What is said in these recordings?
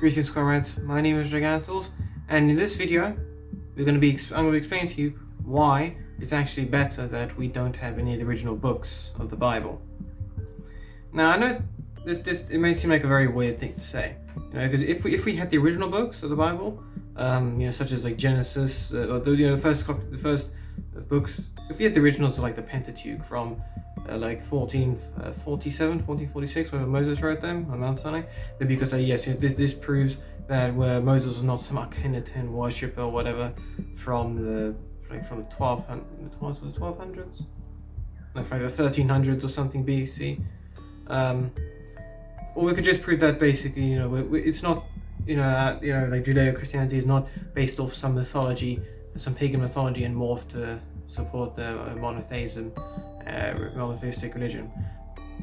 Greetings, comrades. My name is Gigantals, and in this video, I'm going to be explaining to you why it's actually better that we don't have any of the original books of the Bible. Now, I know this it may seem like a very weird thing to say, because if we had the original books of the Bible, such as like Genesis, or the first books, if we had the originals of like the Pentateuch from like 1446, when Moses wrote them on Mount Sinai, then we could say yes, this proves that Moses was not some Akhenaten worshipper or whatever from the 1200s, no, from the 1300s or something BC. Or we could just prove that basically, it's not, like Judeo-Christianity is not based off some mythology, some pagan mythology, and morphed to support the monotheistic religion.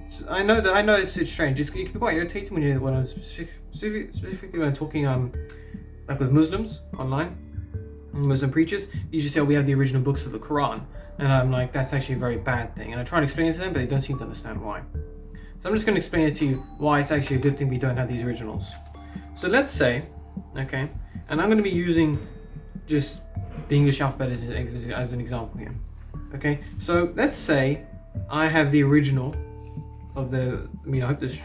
So I know it's strange. It can be quite irritating when I'm specifically when I'm talking like with Muslims online, Muslim preachers. You just say, we have the original books of the Quran, and I'm like, that's actually a very bad thing. And I try to explain it to them, but they don't seem to understand why. So I'm just going to explain it to you why it's actually a good thing we don't have these originals. So let's say, okay, and I'm going to be using just the English alphabet as an example here. Okay, so let's say I have the original of the, I hope this,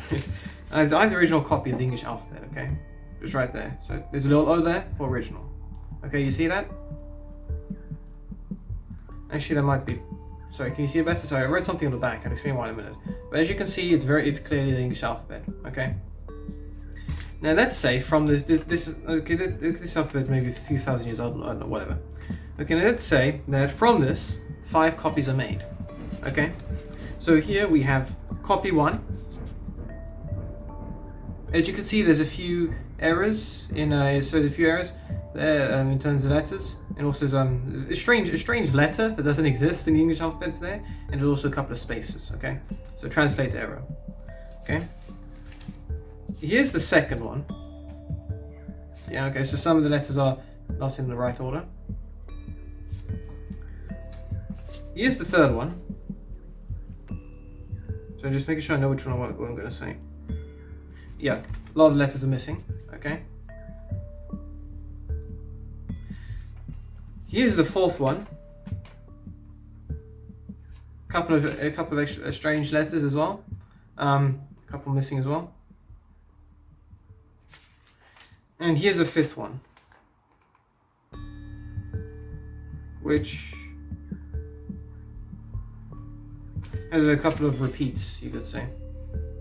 I have the original copy of the English alphabet, okay? Just right there. So there's a little O there for original. Okay, you see that? Actually, that might be, sorry, can you see it better? Sorry, I wrote something on the back. I'll explain why in a minute. But as you can see, it's clearly the English alphabet, okay? Now let's say from this alphabet maybe a few thousand years old, I don't know, whatever. Okay, now let's say that from this, 5 copies are made. Okay, so here we have copy 1. As you can see, there's a few errors in there's a few errors there in terms of letters, and also there's a strange letter that doesn't exist in the English alphabet there, and there's also a couple of spaces. Okay, so translate error. Okay. Here's the second one. Yeah, okay, so some of the letters are not in the right order. Here's the third one. So just making sure I know which one what I'm going to say. Yeah, a lot of letters are missing, okay? Here's the fourth one. A couple of extra strange letters as well. A couple missing as well. And here's a fifth one, which has a couple of repeats, you could say.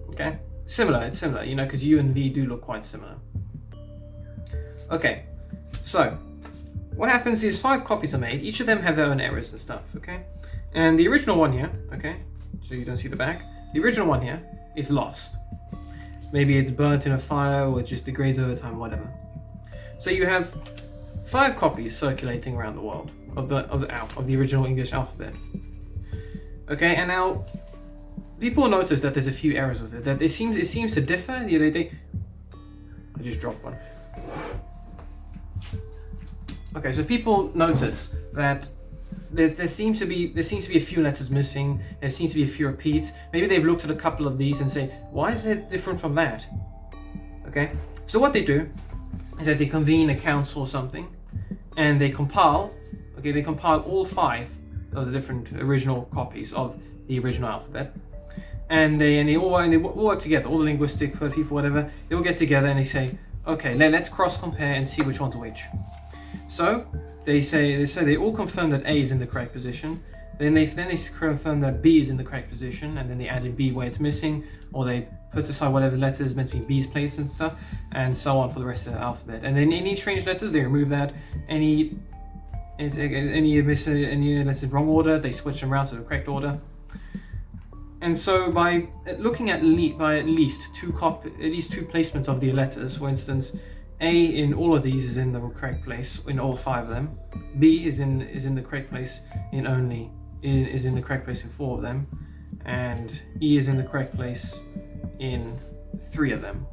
Okay, it's similar, because U and V do look quite similar. Okay, so what happens is 5 copies are made. Each of them have their own errors and stuff. Okay, and the original one here, okay, so you don't see the back. The original one here is lost. Maybe it's burnt in a fire, or it just degrades over time, whatever. So you have 5 copies circulating around the world of the original English alphabet. Okay, and now people notice that there's a few errors with it. That it seems to differ. I just dropped one. Okay, so people notice that there seems to be a few letters missing. There seems to be a few repeats. Maybe they've looked at a couple of these and say, why is it different from that? Okay, so what they do is that they convene a council or something, and they compile all 5 of the different original copies of the original alphabet, and they all work together. All the linguistic people, whatever, they all get together and they say, okay, let's cross compare and see which one's which. So they all confirm that A is in the correct position. Then they confirm that B is in the correct position, and then they add in B where it's missing, or they put aside whatever letter is meant to be B's place and stuff, and so on for the rest of the alphabet. And then any strange letters, they remove that. Any letters in wrong order, they switch them around to the correct order. And so by looking at least two placements of the letters, for instance, A in all of these is in the correct place in all 5 of them. B is in the correct place in 4 of them, and E is in the correct place in 3 of them.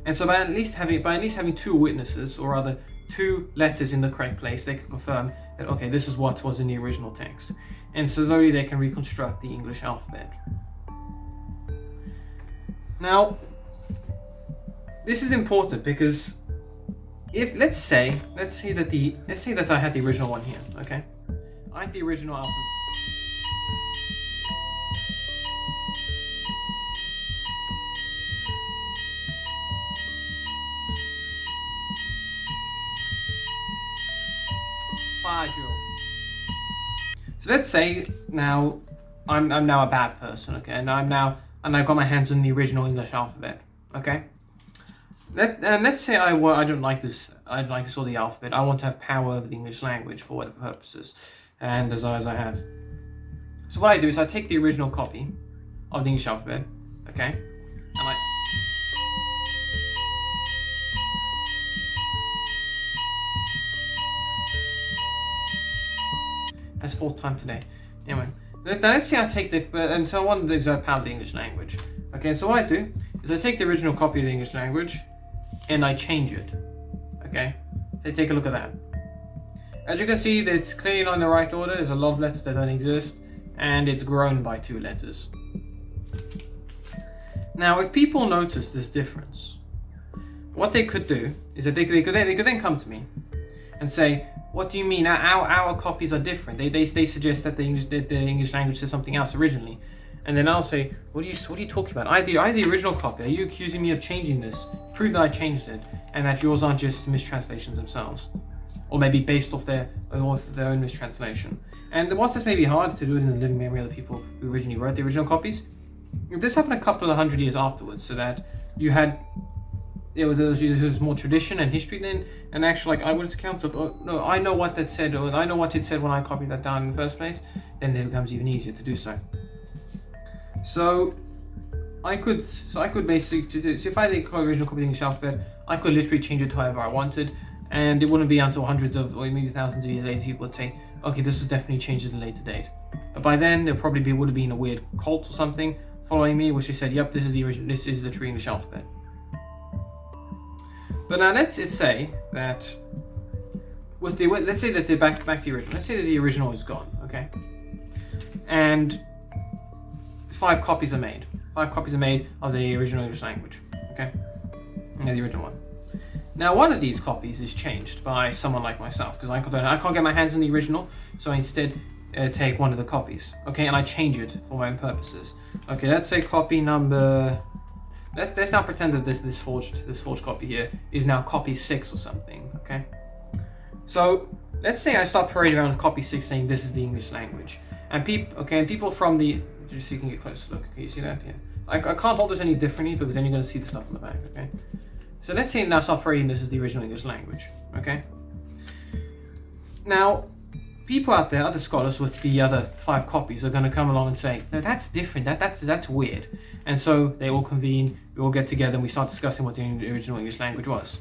And so by at least having 2 witnesses, or rather 2 letters in the correct place, they can confirm that, okay, this is what was in the original text. And slowly they can reconstruct the English alphabet. Now, this is important because if let's say that I had the original one here, okay? I had the original alphabet. So let's say now I'm now a bad person, okay, and I've got my hands on the original English alphabet, okay. Let's say I don't like this. I don't like this or the alphabet. I want to have power over the English language for whatever purposes, and as I have. So what I do is I take the original copy of the English alphabet, okay, and That's fourth time today. Anyway, let's say I take and so I want to exert power of the English language. Okay, so what I do is I take the original copy of the English language and I change it. Okay, so take a look at that. As you can see, it's clearly not in the right order. There's a lot of letters that don't exist, and it's grown by 2 letters. Now, if people notice this difference, what they could do is that they could then come to me and say, "What do you mean? Our copies are different. They suggest that the English language says something else originally." And then I'll say, what are you talking about? I had the original copy. Are you accusing me of changing this? Prove that I changed it, and that yours aren't just mistranslations themselves, or maybe based off their own mistranslation. And whilst this may be hard to do it in the living memory of the people who originally wrote the original copies, if this happened a couple of 100 years afterwards, so that you had there was more tradition and history then, and actually eyewitness accounts of, oh, no, I know what that said, or I know what it said when I copied that down in the first place, then it becomes even easier to do so. So I could basically, so if I had the original copy of the English alphabet, I could literally change it to however I wanted, and it wouldn't be until hundreds of, or maybe thousands of years later, people would say, okay, this was definitely changed at a later date. But by then, there probably would have been a weird cult or something following me, which they said, yep, this is the original, this is the true English alphabet. But now let's say that let's say that they're back to the original. Let's say that the original is gone, okay? And 5 copies are made. 5 copies are made of the original English language, okay? Yeah, the original one. Now, one of these copies is changed by someone like myself, because I can't get my hands on the original, so I instead take one of the copies, okay? And I change it for my own purposes. Okay, let's say copy number. Let's now pretend that this forged copy here is now copy 6 or something, okay? So let's say I start parading around with copy 6 saying this is the English language, and people from the, just so you can get close to look, can you see that? Yeah. I can't hold this any differently because then you're going to see the stuff on the back, okay? So let's say now start parading this is the original English language, okay? Now, people out there, other scholars with the other 5 copies are going to come along and say, no, that's different, that's weird. And so they all convene, we all get together and we start discussing what the original English language was.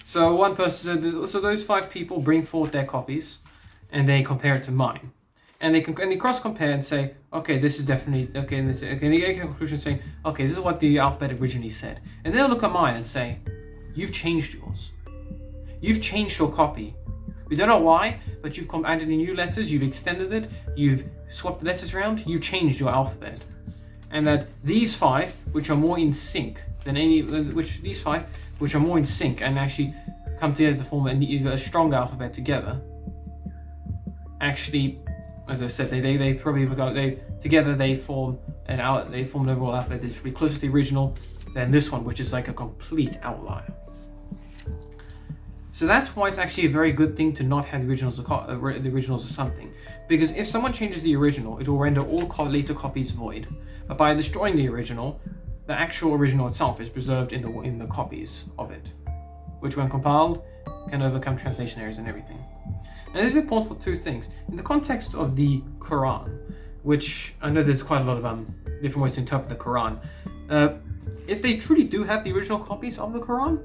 So one person said, so those 5 people bring forth their copies and they compare it to mine. And they cross-compare and say, okay, this is definitely, okay, and they get a conclusion saying, okay, this is what the alphabet originally said. And they'll look at mine and say, you've changed yours. You've changed your copy. We don't know why, but you've added in new letters, you've extended it, you've swapped the letters around, you've changed your alphabet. And that these 5, which are more in sync than these 5, which are more in sync and actually come together to form a strong alphabet together, actually, as I said, they form an overall alphabet that's pretty close to the original than this one, which is like a complete outlier. So that's why it's actually a very good thing to not have the originals or something, because if someone changes the original, it will render all later copies void. But by destroying the original, the actual original itself is preserved in the copies of it, which when compiled can overcome translation errors and everything. And this is important for 2 things. In the context of the Quran, which I know there's quite a lot of different ways to interpret the Quran, if they truly do have the original copies of the Quran,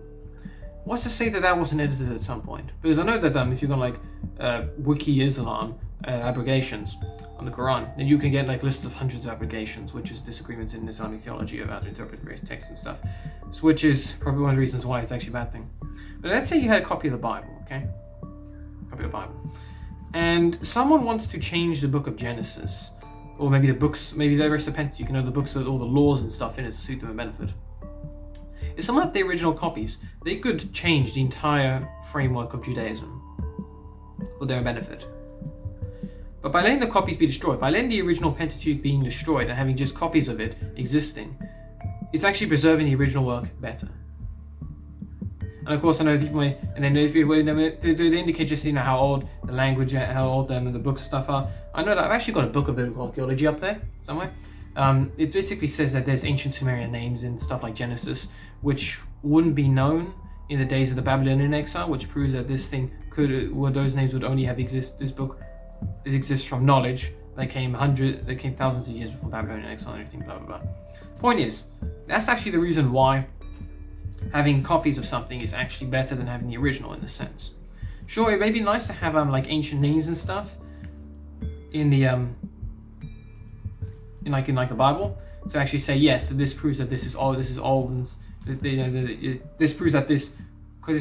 what's to say that wasn't edited at some point? Because I know that if you go like Wiki Islam abrogations on the Quran, then you can get like lists of hundreds of abrogations, which is disagreements in Islamic theology about interpreting various texts and stuff, which is probably one of the reasons why it's actually a bad thing. But let's say you had a copy of the Bible, okay? Copy of the Bible. And someone wants to change the book of Genesis, or maybe the rest of Pentateuch, the books with all the laws and stuff in it to suit them a benefit. If someone had the original copies, they could change the entire framework of Judaism for their benefit. But by letting the copies be destroyed, by letting the original Pentateuch being destroyed and having just copies of it existing, it's actually preserving the original work better. And of course, I know people may, and then if you they indicate just how old the language, how old the books and stuff are. I know that I've actually got a book of biblical archaeology up there somewhere. It basically says that there's ancient Sumerian names in stuff like Genesis, which wouldn't be known in the days of the Babylonian exile, which proves that this thing those names would only have this book exists from knowledge that came thousands of years before Babylonian exile and everything, blah blah blah. Point is, that's actually the reason why having copies of something is actually better than having the original in a sense. Sure, it may be nice to have like ancient names and stuff in the in the Bible to actually say yes, so this proves that this is old, and this proves that this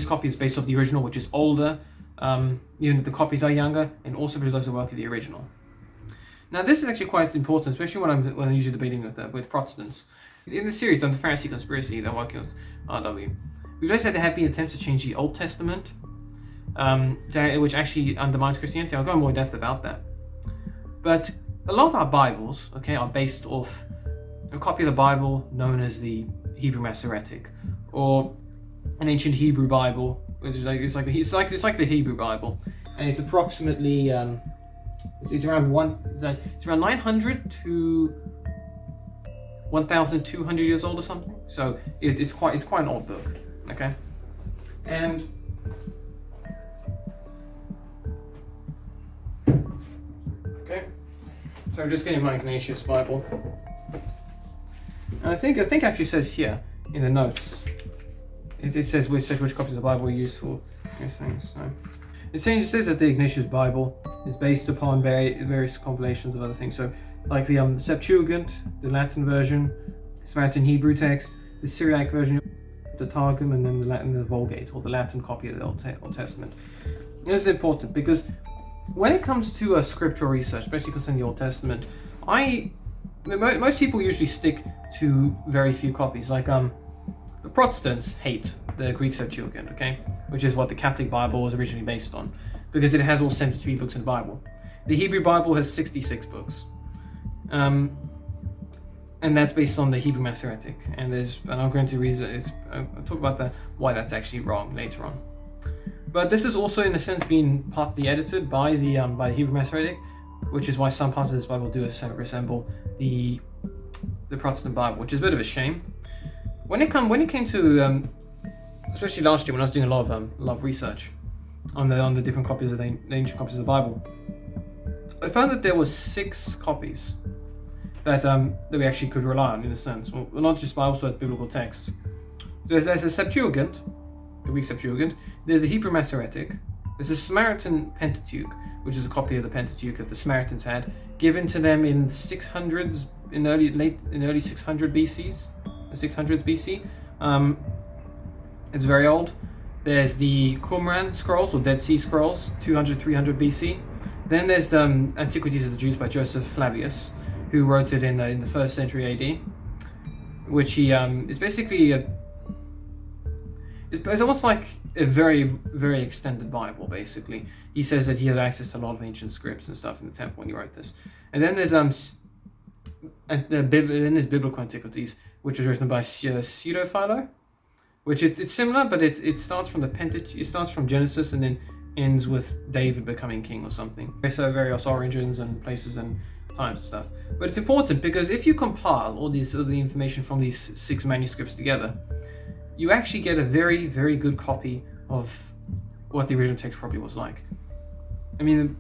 copy is based off the original, which is older. Even if the copies are younger, and also preserves the work of the original. Now, this is actually quite important, especially when I'm usually debating with Protestants. In the series on the Pharisee conspiracy that I'm working with RW, we've noticed that there have been attempts to change the Old Testament, which actually undermines Christianity. I'll go more in depth about that. But a lot of our Bibles, are based off a copy of the Bible known as the Hebrew Masoretic, or an ancient Hebrew Bible, which is it's like the Hebrew Bible, and it's approximately it's around 900 to 1,200 years old or something. So it's quite an old book, okay? And so I'm just getting my Ignatius Bible, and I think actually says here in the notes. It says which copies of the Bible are used for these things. So it says that the Ignatius Bible is based upon various compilations of other things. So like the Septuagint, the Latin version, Samaritan Hebrew text, the Syriac version, the Targum, and then the Vulgate, or the Latin copy of the Old Testament. This is important because when it comes to scriptural research, especially concerning the Old Testament, most people usually stick to very few copies. Like the Protestants hate the Greek Septuagint, which is what the Catholic Bible was originally based on, because it has all 73 books in the Bible. The Hebrew Bible has 66 books, and that's based on the Hebrew Masoretic. And I'm going to I'll talk about why that's actually wrong later on. But this is also, in a sense, being partly edited by the Hebrew Masoretic, which is why some parts of this Bible do resemble the Protestant Bible, which is a bit of a shame. When it came to, especially last year when I was doing a lot of research on the different copies of the ancient copies of the Bible, I found that there were 6 copies that we actually could rely on, in a sense. Well, not just Bibles, but biblical texts. There's the Septuagint, the Greek Septuagint. There's the Hebrew Masoretic. There's the Samaritan Pentateuch, which is a copy of the Pentateuch that the Samaritans had, given to them in 600s, in early 600 BCs. The 600s BC. It's very old. There's the Qumran scrolls, or Dead Sea Scrolls, 200, 300 BC. Then there's the Antiquities of the Jews by Joseph Flavius, who wrote it in the 1st century AD, which he is basically it's almost like a very, very extended Bible, basically. He says that he had access to a lot of ancient scripts and stuff in the temple when he wrote this. And then there's Biblical Antiquities, which was written by Pseudo-Philo, which it's similar, but it starts from the Pentateuch. It starts from Genesis and then ends with David becoming king or something. So various origins and places and times and stuff. But it's important because if you compile all the information from these 6 manuscripts together, you actually get a very, very good copy of what the original text probably was like. I mean,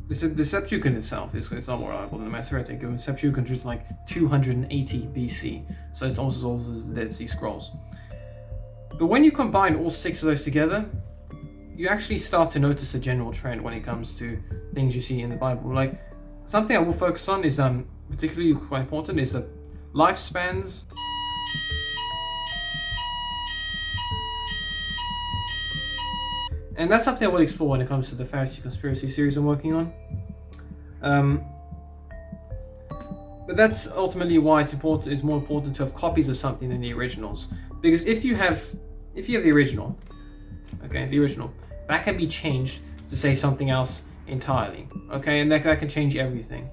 the Septuagint itself it's not more reliable than the Masoretic. The Septuagint is like 280 BC, so it's almost as old as the Dead Sea Scrolls. But when you combine all 6 of those together, you actually start to notice a general trend when it comes to things you see in the Bible. Like, something I will focus on is particularly quite important is the lifespans. And that's something I will explore when it comes to the Pharisee conspiracy series I'm working on. But that's ultimately why it's more important to have copies of something than the originals. Because if you have the original, okay, that can be changed to say something else entirely, okay, and that can change everything.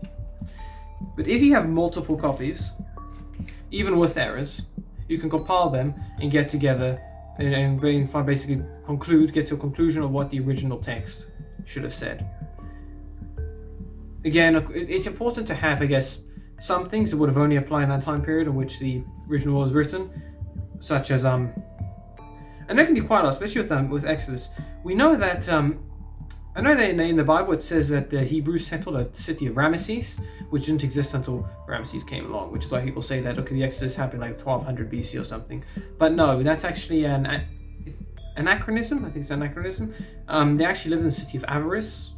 But if you have multiple copies, even with errors, you can compile them and get together and basically get to a conclusion of what the original text should have said. Again, it's important to have, I guess, some things that would have only applied in that time period in which the original was written, such as and there can be quite a lot, especially with Exodus. We know that I know that in the Bible it says that the Hebrews settled a city of Ramesses, which didn't exist until Ramesses came along, which is why people say that, okay, the Exodus happened like 1200 BC or something. But no, that's actually it's anachronism. I think it's anachronism. They actually lived in the city of Avaris.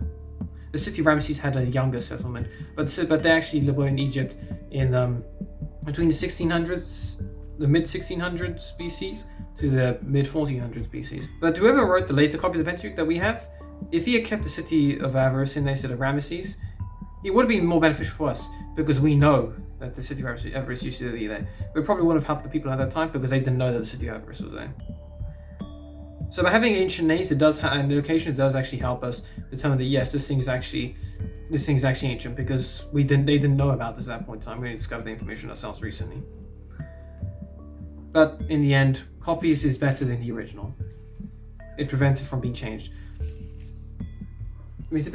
The city of Ramesses had a younger settlement, but they actually were in Egypt in between the 1600s, the mid 1600s BCs to the mid 1400s BCs. But whoever wrote the later copies of Pentateuch that we have, if he had kept the city of Avaris in there instead of Ramesses, it would have been more beneficial for us because we know that the city of Avaris used to be there. But it probably wouldn't have helped the people at that time because they didn't know that the city of Avaris was there. So by having ancient names, and the locations does actually help us determine that yes, this thing is actually ancient because they didn't know about this at that point in time. We only discovered the information ourselves recently. But in the end, copies is better than the original. It prevents it from being changed. I mean, it's a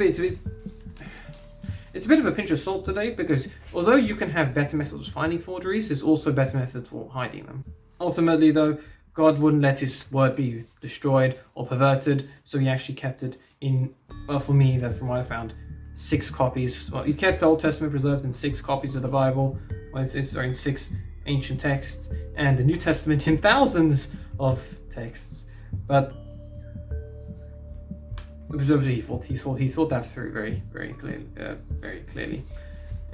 bit of a pinch of salt today because although you can have better methods of finding forgeries, there's also better methods for hiding them. Ultimately, though, God wouldn't let his word be destroyed or perverted, so he actually kept it in, well, for me, from what I found, 6 copies. Well, he kept the Old Testament preserved in 6 copies of the Bible, in 6 ancient texts, and the New Testament in thousands of texts. But obviously he thought that through very clearly.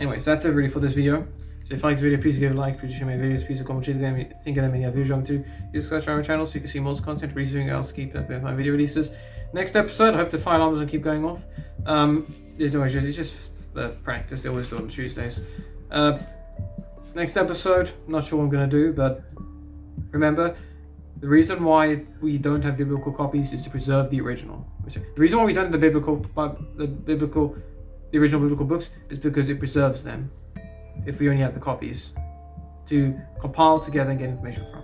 Anyways, that's it really for this video. So if you like this video, please give it a like, please share my videos, please comment what you think of them, any other videos you want to. Please subscribe to my channel so you can see more content, release anything else, keep up with my video releases. Next episode, I hope the fire alarms don't keep going off. It's just practice, they always do it on Tuesdays. Next episode, not sure what I'm going to do, but remember, the reason why we don't have biblical copies is to preserve the original. The reason why we don't have the original biblical books is because it preserves them. If we only have the copies to compile together and get information from.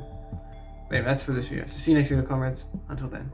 But anyway, that's for this video. So see you next video, comrades. Until then.